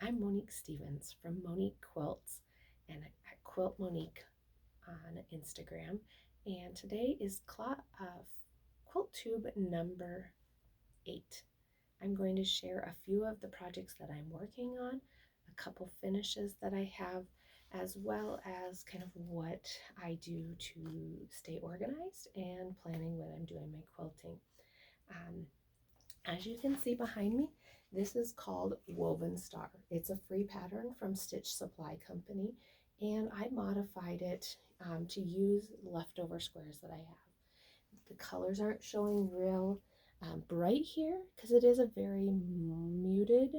I'm Moneik Stephens from Moneik Quilts and at Quilt Moneik on Instagram. And today is Quilttube number 8. I'm going to share a few of the projects that I'm working on, a couple finishes that I have, as well as kind of what I do to stay organized and planning when I'm doing my quilting. As you can see behind me, this is called Woven Star. It's a free pattern from Stitch Supply Company, and I modified it to use leftover squares that I have. The colors aren't showing real bright here because it is a very muted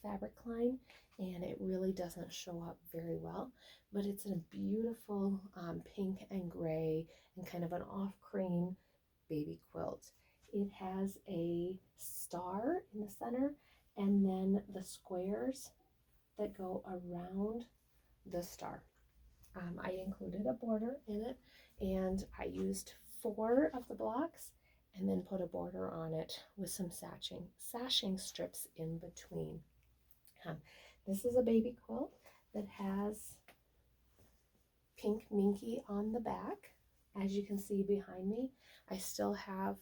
fabric line, and it really doesn't show up very well, but it's a beautiful pink and gray and kind of an off cream baby quilt. It has a star in the center and then the squares that go around the star. I included a border in it, and I used 4 of the blocks and then put a border on it with some sashing strips in between. This is a baby quilt that has pink minky on the back. As you can see behind me, I still have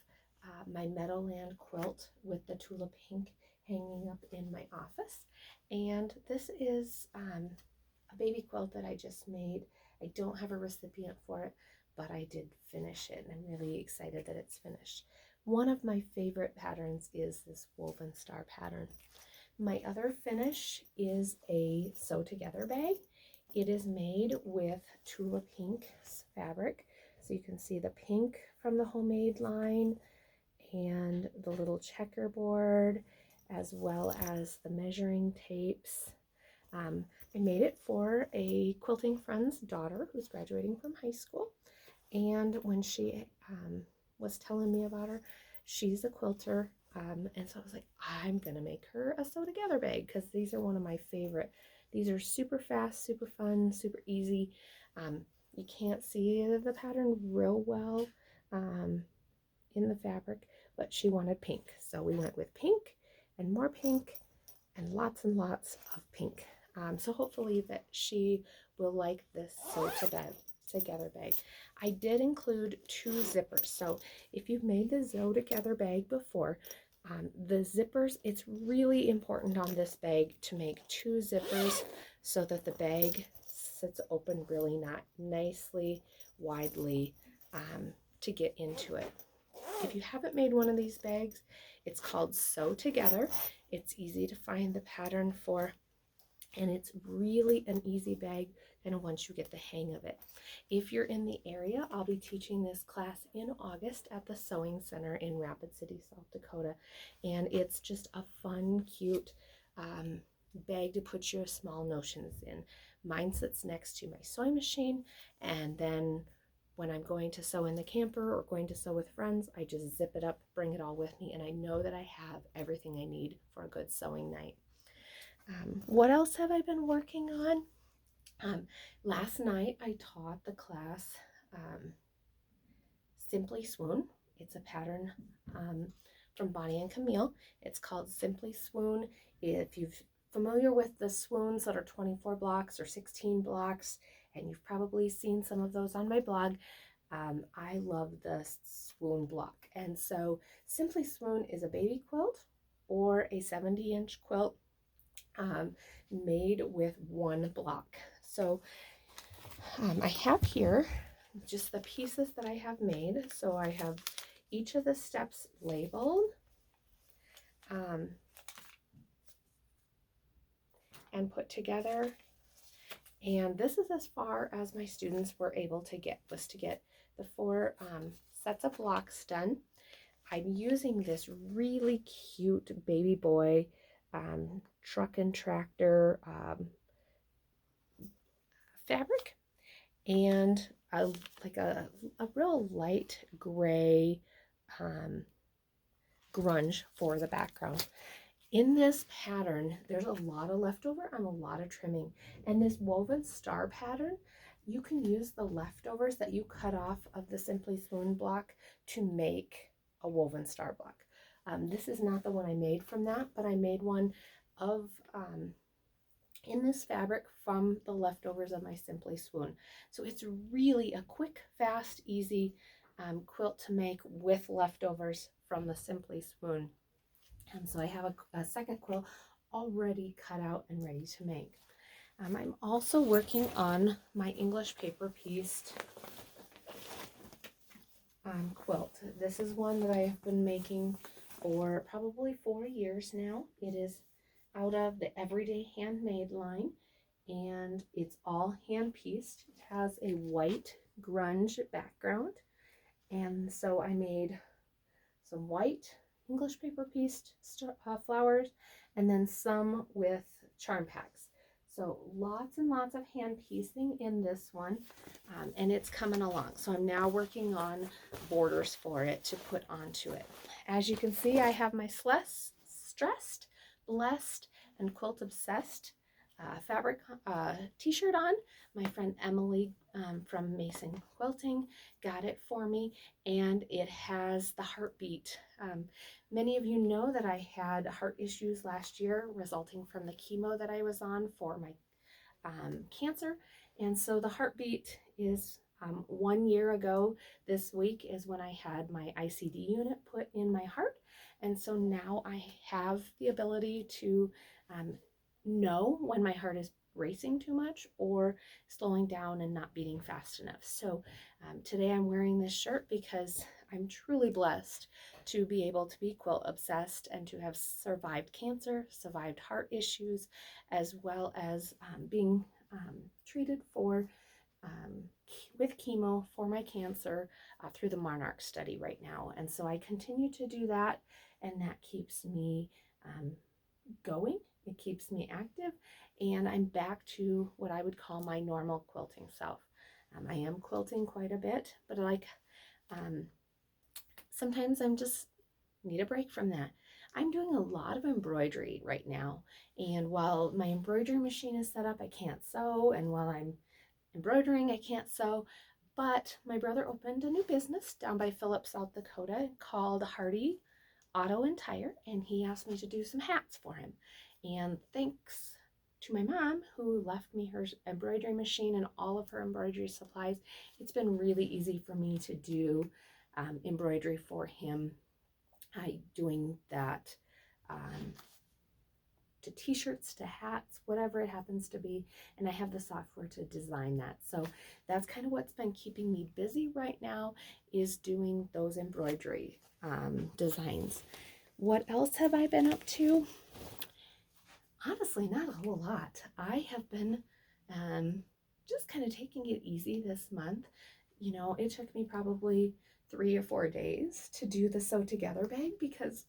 my Meadowland quilt with the tulip pink hanging up in my office. And this is a baby quilt that I just made. I don't have a recipient for it, but I did finish it, and I'm really excited that it's finished. One of my favorite patterns is this Woven Star pattern. My other finish is a sew together bag. It is made with tulip pink fabric. So you can see the pink from the homemade line and the little checkerboard, as well as the measuring tapes. I made it for a quilting friend's daughter who's graduating from high school. And when she was telling me about her, she's a quilter. And so I was like, I'm going to make her a sew together bag because these are one of my favorite. These are super fast, super fun, super easy. You can't see the pattern real well in the fabric, but she wanted pink. So we went with pink and more pink and lots of pink. So hopefully that she will like this sew together bag. I did include 2 zippers. So if you've made the sew together bag before, the zippers, it's really important on this bag to make 2 zippers so that the bag sits open really not nicely, widely to get into it. If you haven't made one of these bags, it's called Sew Together. It's easy to find the pattern for, and it's really an easy bag and once you get the hang of it. If you're in the area, I'll be teaching this class in August at the Sewing Center in Rapid City, South Dakota, and it's just a fun, cute bag to put your small notions in. Mine sits next to my sewing machine, and then when I'm going to sew in the camper or going to sew with friends, I just zip it up, bring it all with me, and I know that I have everything I need for a good sewing night. What else have I been working on? Last night I taught the class Simply Swoon. It's a pattern from Bonnie and Camille. It's called Simply Swoon. If you're familiar with the swoons that are 24 blocks or 16 blocks, and you've probably seen some of those on my blog, I love the swoon block. And so Simply Swoon is a baby quilt or a 70-inch quilt made with 1 block. So I have here just the pieces that I have made. So I have each of the steps labeled and put together. And this is as far as my students were able to get, was to get the 4 sets of blocks done. I'm using this really cute baby boy truck and tractor fabric, and like a real light gray grunge for the background. In this pattern, there's a lot of leftover and a lot of trimming. And this Woven Star pattern, you can use the leftovers that you cut off of the Simply Swoon block to make a Woven Star block. This is not the one I made from that, but I made one of in this fabric from the leftovers of my Simply Swoon. So it's really a quick, fast, easy quilt to make with leftovers from the Simply Swoon. And so I have a second quilt already cut out and ready to make. I'm also working on my English paper pieced quilt. This is one that I have been making for probably 4 years now. It is out of the Everyday Handmade line, and it's all hand pieced. It has a white grunge background, and so I made some white English paper pieced flowers, and then some with charm packs. So lots and lots of hand piecing in this one, and it's coming along. So I'm now working on borders for it to put onto it. As you can see, I have my Stressed, Blessed, and Quilt Obsessed fabric t-shirt on. My friend Emily from Mason Quilting got it for me, and it has the heartbeat. Many of you know that I had heart issues last year resulting from the chemo that I was on for my cancer, and so the heartbeat is 1 year ago this week is when I had my ICD unit put in my heart, and so now I have the ability to know when my heart is racing too much or slowing down and not beating fast enough. So today I'm wearing this shirt because I'm truly blessed to be able to be quilt obsessed and to have survived cancer, survived heart issues, as well as being treated for with chemo for my cancer through the Monarch study right now. And so I continue to do that, and that keeps me going. It keeps me active, and I'm back to what I would call my normal quilting self. I am quilting quite a bit, but sometimes I'm just need a break from that. I'm doing a lot of embroidery right now, and while my embroidery machine is set up, I can't sew, and while I'm embroidering, I can't sew. But my brother opened a new business down by Phillips, South Dakota called Hardy Auto and Tire, and he asked me to do some hats for him. And thanks to my mom, who left me her embroidery machine and all of her embroidery supplies, it's been really easy for me to do embroidery for him. Doing that to t-shirts, to hats, whatever it happens to be, and I have the software to design that. So that's kind of what's been keeping me busy right now, is doing those embroidery designs. What else have I been up to? Honestly, not a whole lot. I have been just kind of taking it easy this month. You know, it took me probably 3 or 4 days to do the sew together bag because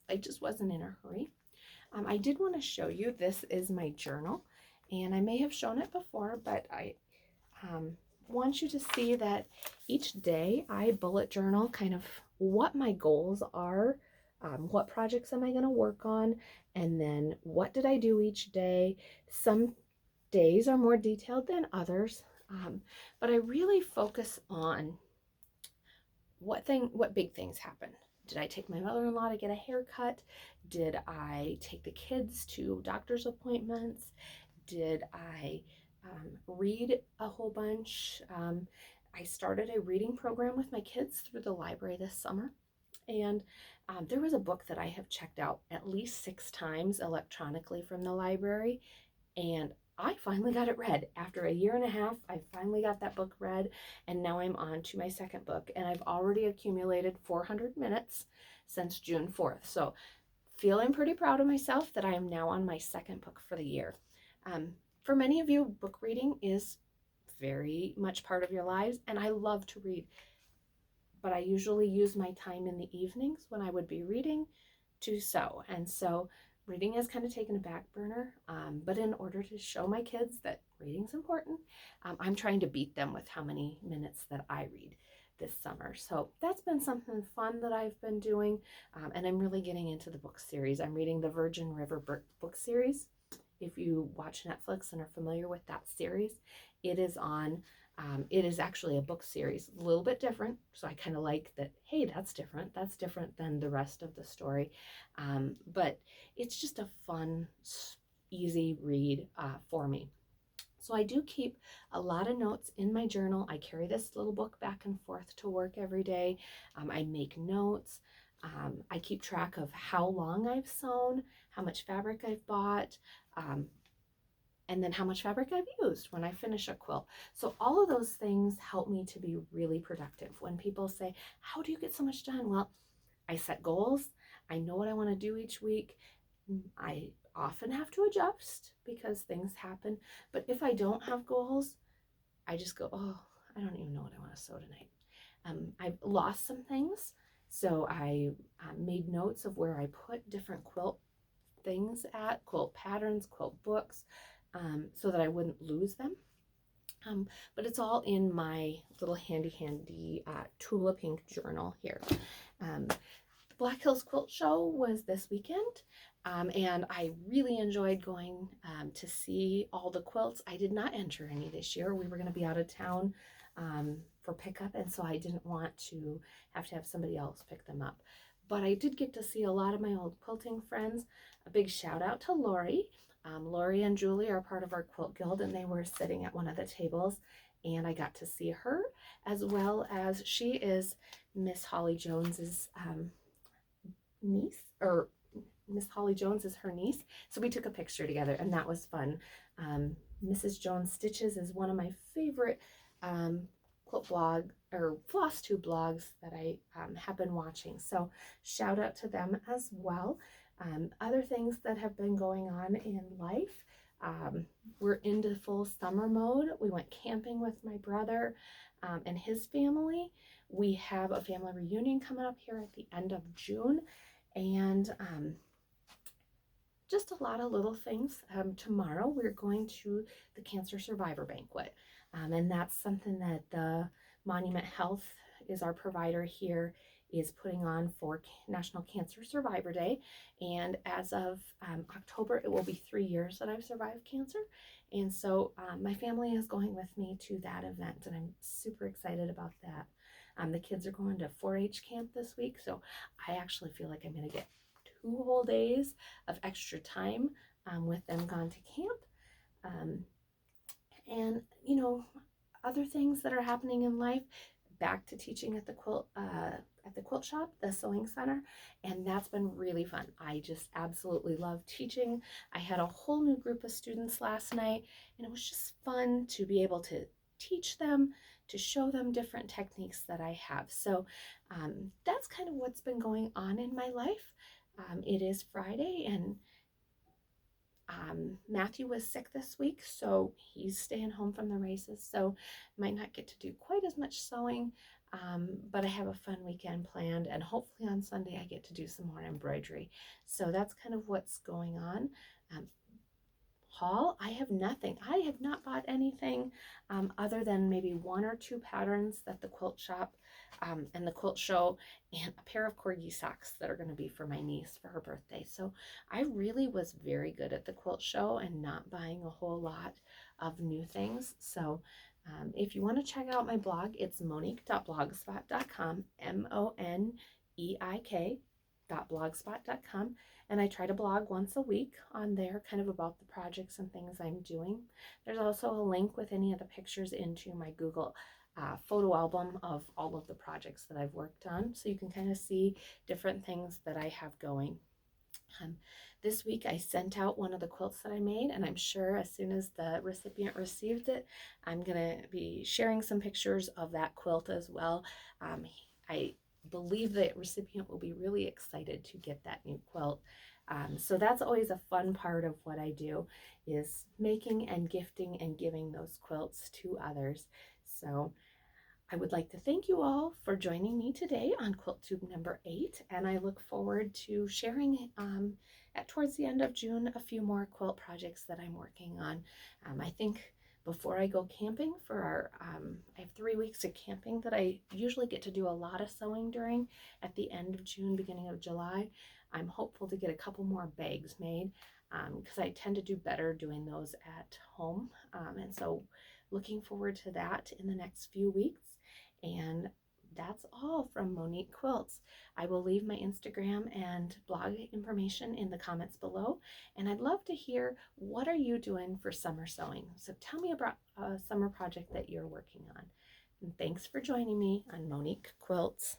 I just wasn't in a hurry. I did want to show you, this is my journal, and I may have shown it before, but I want you to see that each day I bullet journal kind of what my goals are, what projects am I going to work on, and then what did I do each day. Some days are more detailed than others, but I really focus on what big things happen. Did I take my mother-in-law to get a haircut? Did I take the kids to doctor's appointments? Did I read a whole bunch? I started a reading program with my kids through the library this summer, and there was a book that I have checked out at least 6 times electronically from the library, and I finally got it read. After 1.5 years, I finally got that book read, and now I'm on to my second book, and I've already accumulated 400 minutes since June 4th. So feeling pretty proud of myself that I am now on my second book for the year. For many of you, book reading is very much part of your lives, and I love to read, but I usually use my time in the evenings when I would be reading to sew, and so reading has kind of taken a back burner, but in order to show my kids that reading's important, I'm trying to beat them with how many minutes that I read this summer. So that's been something fun that I've been doing, and I'm really getting into the book series. I'm reading the Virgin River book series. If you watch Netflix and are familiar with that series, it is on. It is actually a book series, a little bit different. So I kind of like that, hey, that's different. That's different than the rest of the story. But it's just a fun easy read for me. So I do keep a lot of notes in my journal. I carry this little book back and forth to work every day. I make notes. I keep track of how long I've sewn, how much fabric I've bought, and then how much fabric I've used when I finish a quilt. So all of those things help me to be really productive. When people say, how do you get so much done? Well, I set goals. I know what I want to do each week. I often have to adjust because things happen. But if I don't have goals, I just go, oh, I don't even know what I want to sew tonight. I've lost some things. So I made notes of where I put different quilt things at, quilt patterns, quilt books, so that I wouldn't lose them. But it's all in my little handy Tula Pink journal here. The Black Hills Quilt Show was this weekend, and I really enjoyed going to see all the quilts. I did not enter any this year. We were going to be out of town for pickup, and so I didn't want to have somebody else pick them up. But I did get to see a lot of my old quilting friends. A big shout out to Lori. Lori and Julie are part of our quilt guild, and they were sitting at one of the tables, and I got to see her, as well as she is Miss Holly Jones's niece, or Miss Holly Jones is her niece. So we took a picture together, and that was fun. Mrs. Jones Stitches is one of my favorite quilt blog or floss tube blogs that I have been watching. So shout out to them as well. Other things that have been going on in life. We're into full summer mode. We went camping with my brother and his family. We have a family reunion coming up here at the end of June, and just a lot of little things. Tomorrow we're going to the Cancer Survivor Banquet, and that's something that the Monument Health is our provider here, is putting on for National Cancer Survivor Day. And as of October, it will be 3 years that I've survived cancer. And so my family is going with me to that event, and I'm super excited about that. The kids are going to 4-H camp this week, so I actually feel like I'm going to get 2 whole days of extra time with them gone to camp. And, you know, other things that are happening in life, back to teaching at the quilt shop, the sewing center, and that's been really fun. I just absolutely love teaching. I had a whole new group of students last night, and it was just fun to be able to teach them, to show them different techniques that I have. So that's kind of what's been going on in my life. It is Friday, and Matthew was sick this week, so he's staying home from the races, so might not get to do quite as much sewing, but I have a fun weekend planned, and hopefully on Sunday I get to do some more embroidery. So that's kind of what's going on. Haul, I have nothing. I have not bought anything other than maybe 1 or 2 patterns that the quilt shop and the quilt show, and a pair of corgi socks that are going to be for my niece for her birthday. So I really was very good at the quilt show and not buying a whole lot of new things. So if you want to check out my blog, it's moneik.blogspot.com, moneik.blogspot.com. And I try to blog once a week on there, kind of about the projects and things I'm doing. There's also a link with any of the pictures into my Google photo album of all of the projects that I've worked on, so you can kind of see different things that I have going. This week I sent out one of the quilts that I made, and I'm sure as soon as the recipient received it, I'm going to be sharing some pictures of that quilt as well. I believe the recipient will be really excited to get that new quilt. So that's always a fun part of what I do, is making and gifting and giving those quilts to others. So I would like to thank you all for joining me today on Quilttube number 8, and I look forward to sharing towards the end of June a few more quilt projects that I'm working on. I think before I go camping for our, I have 3 weeks of camping that I usually get to do a lot of sewing during at the end of June, beginning of July. I'm hopeful to get a couple more bags made because I tend to do better doing those at home. And so looking forward to that in the next few weeks. And that's all from Moneik Quilts. I will leave my Instagram and blog information in the comments below, and I'd love to hear what are you doing for summer sewing. So tell me about a summer project that you're working on. And thanks for joining me on Moneik Quilts.